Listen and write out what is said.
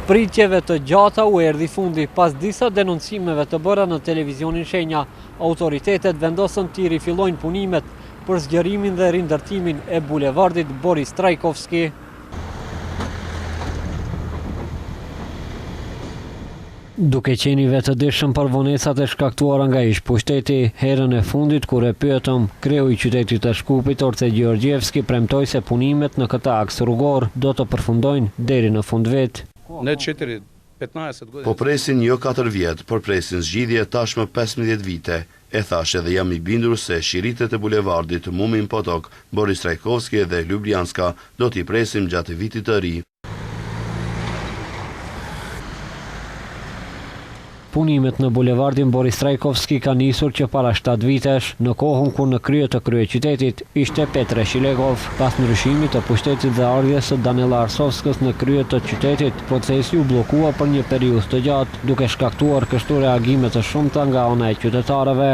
pritjeve të gjata u erdhi fundi pas disa denoncimeve të bëra në televizionin shenja. Autoritetet vendosën të rifillojnë punimet për zgjerimin dhe rindërtimin e bulevardit Boris Trajkovski. Duke qenë vetëdijshëm për vonesat e shkaktuara nga ish-pushteti, herën e fundit kur e pyetëm, kreu i qytetit të Shkupit Orce Gjeorgjevski premtoi se punimet në këtë aks rrugor do të përfundojnë deri në fundvit. Po presin jo 4 vjet, por presin zgjidhje tashmë 15 vite. E thash edhe jam i bindur se shiritet e bulevardit Mumin Potok, Boris Trajkovski dhe Ljubljanska do t'i presim gjatë vitit të ri. Punimet në bulevardin Boris Trajkovski ka nisur që para 7 vitesh, në kohën kur në krye të kryeqytetit ishte Petre Shilegov. Pas ndryshimit të pushtetit dhe ardhjes së Danela Arsovskës në krye të qytetit, procesi u bllokua për një periudhë të gjatë, duke shkaktuar kështu reagime të shumta nga ana e qytetarëve.